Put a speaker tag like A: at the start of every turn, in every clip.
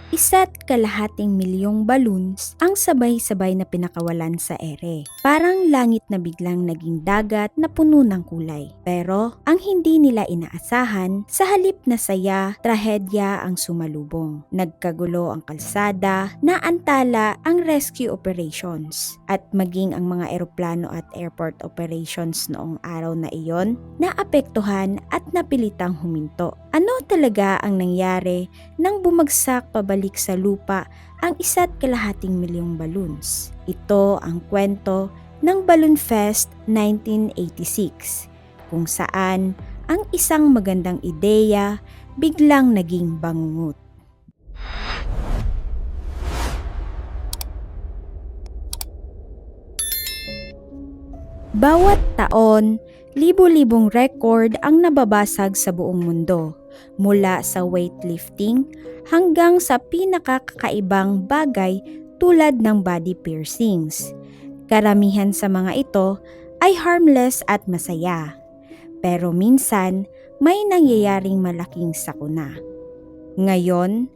A: 1.2 milyong balloons ang sabay-sabay na pinakawalan sa ere. Parang langit na biglang naging dagat na puno ng kulay. Pero ang hindi nila inaasahan, sa halip na saya, trahedya ang sumalubong. Nagkagulo ang kalsada, naantala ang rescue operations, at maging ang mga eroplano at airport operations noong araw na iyon, naapektuhan at napilitang huminto. Ano talaga ang nangyari nang bumagsak pabalik sa lupa ang 1.2 milyong balloons? Ito ang kwento ng Balloon Fest 1986, kung saan ang isang magandang ideya biglang naging bangungot. Bawat taon, libo-libong record ang nababasag sa buong mundo, mula sa weightlifting hanggang sa pinakakakaibang bagay tulad ng body piercings. Karamihan sa mga ito ay harmless at masaya, pero minsan may nangyayaring malaking sakuna. Ngayon,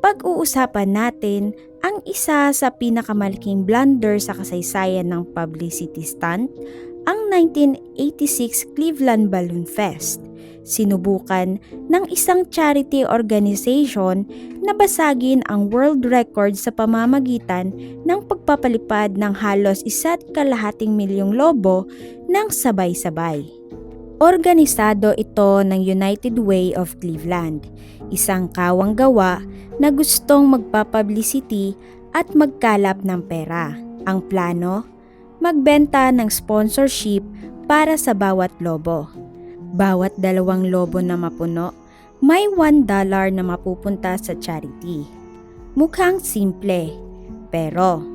A: pag-uusapan natin ang isa sa pinakamalaking blunder sa kasaysayan ng publicity stunt, ang 1986 Cleveland Balloon Fest. Sinubukan ng isang charity organization na basagin ang world record sa pamamagitan ng pagpapalipad ng halos 1.2 milyong lobo ng sabay-sabay. Organisado ito ng United Way of Cleveland, isang kawang gawa na gustong magpapublicity at magkalap ng pera. Ang plano, magbenta ng sponsorship para sa bawat lobo. Bawat 2 lobo na mapuno, may $1 na mapupunta sa charity. Mukhang simple, pero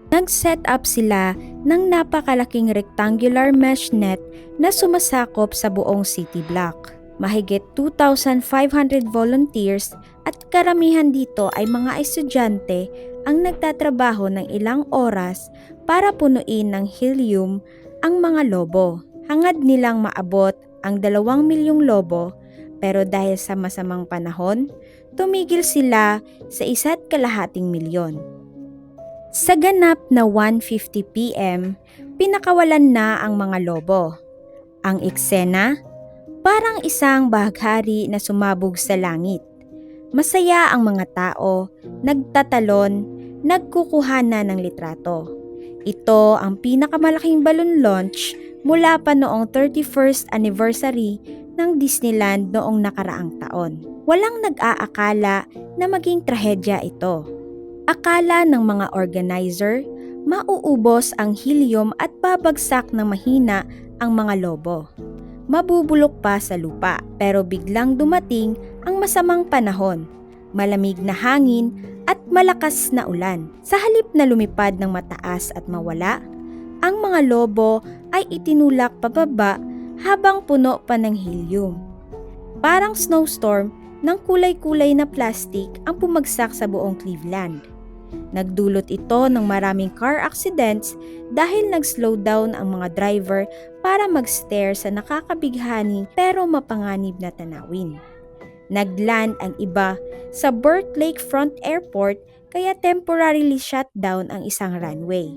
A: nag-set up sila ng napakalaking rectangular mesh net na sumasakop sa buong city block. Mahigit 2,500 volunteers at karamihan dito ay mga estudyante ang nagtatrabaho ng ilang oras para punuin ng helium ang mga lobo. Hangad nilang maabot ang 2 milyong lobo, pero dahil sa masamang panahon, tumigil sila sa 1.2 milyon. Sa ganap na 1:50 p.m., pinakawalan na ang mga lobo. Ang eksena, parang isang bahaghari na sumabog sa langit. Masaya ang mga tao, nagtatalon, nagkukuhana ng litrato. Ito ang pinakamalaking balloon launch mula pa noong 31st anniversary ng Disneyland noong nakaraang taon. Walang nag-aakala na maging trahedya ito. Akala ng mga organizer, mauubos ang helium at babagsak ng mahina ang mga lobo. Mabubulok pa sa lupa, pero biglang dumating ang masamang panahon, malamig na hangin at malakas na ulan. Sa halip na lumipad ng mataas at mawala, ang mga lobo ay itinulak pababa habang puno pa ng helium. Parang snowstorm ng kulay-kulay na plastic ang pumagsak sa buong Cleveland. Nagdulot ito ng maraming car accidents dahil nag-slow down ang mga driver para mag-stare sa nakakabighani pero mapanganib na tanawin. Nagland ang iba sa Burt Lakefront Airport kaya temporarily shut down ang isang runway.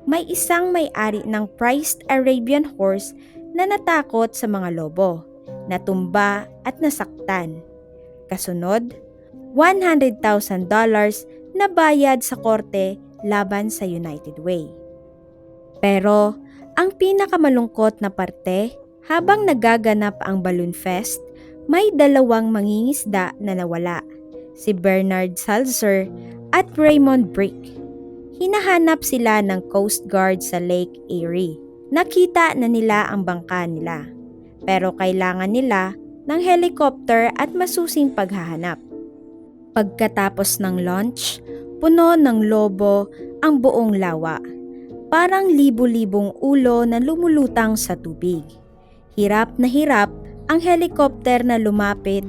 A: May isang may-ari ng prized Arabian horse na natakot sa mga lobo, natumba at nasaktan. Kasunod, $100,000 na bayad sa korte laban sa United Way. Pero ang pinakamalungkot na parte, habang nagaganap ang Balloon Fest, may 2 mangingisda na nawala, si Bernard Salzer at Raymond Brick. Hinahanap sila ng Coast Guard sa Lake Erie. Nakita na nila ang bangka nila, pero kailangan nila ng helicopter at masusing paghahanap. Pagkatapos ng launch, puno ng lobo ang buong lawa. Parang libo-libong ulo na lumulutang sa tubig. Hirap na hirap ang helicopter na lumapit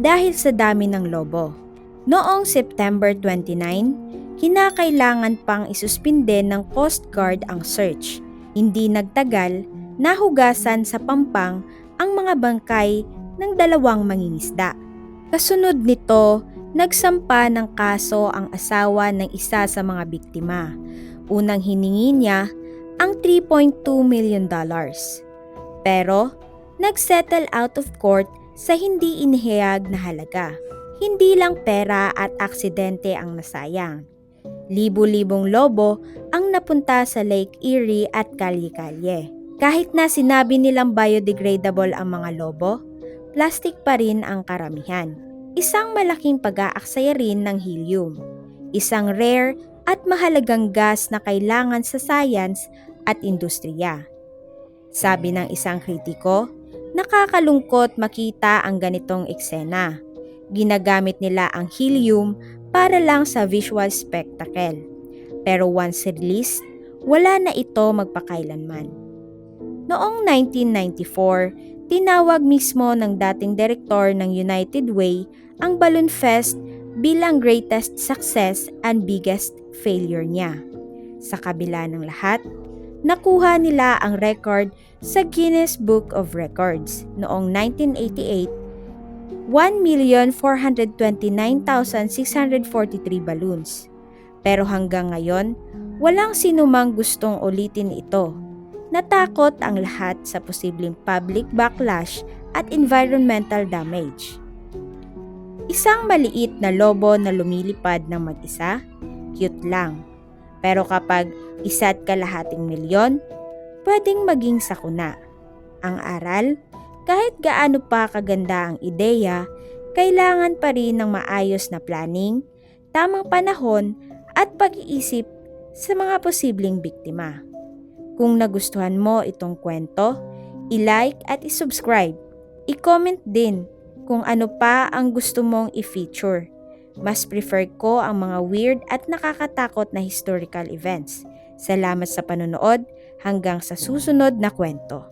A: dahil sa dami ng lobo. Noong September 29, kinakailangan pang isuspinde ng Coast Guard ang search. Hindi nagtagal, nahugasan sa pampang ang mga bangkay ng 2 mangingisda. Kasunod nito, Nagsampa ng kaso ang asawa ng isa sa mga biktima. Unang hiningi niya ang $3.2 million. Pero, nagsettle out of court sa hindi inihayag na halaga. Hindi lang pera at aksidente ang nasayang. Libo-libong lobo ang napunta sa Lake Erie at kalye-kalye. Kahit na sinabi nilang biodegradable ang mga lobo, plastic pa rin ang karamihan. Isang malaking pag-aaksaya rin ng helium, isang rare at mahalagang gas na kailangan sa science at industriya. Sabi ng isang kritiko, nakakalungkot makita ang ganitong eksena. Ginagamit nila ang helium para lang sa visual spectacle. Pero once released, wala na ito magpakailanman. Noong 1994, tinawag mismo ng dating direktor ng United Way ang Balloon Fest bilang greatest success and biggest failure niya. Sa kabila ng lahat, nakuha nila ang record sa Guinness Book of Records noong 1988, 1,429,643 balloons. Pero hanggang ngayon, walang sinumang gustong ulitin ito. Natakot ang lahat sa posibleng public backlash at environmental damage. Isang maliit na lobo na lumilipad ng mag-isa, cute lang. Pero kapag 1.2 milyon, pwedeng maging sakuna. Ang aral, kahit gaano pa kaganda ang ideya, kailangan pa rin ng maayos na planning, tamang panahon at pag-iisip sa mga posibleng biktima. Kung nagustuhan mo itong kwento, i-like at i-subscribe. I-comment din kung ano pa ang gusto mong i-feature. Mas prefer ko ang mga weird at nakakatakot na historical events. Salamat sa panonood, hanggang sa susunod na kwento.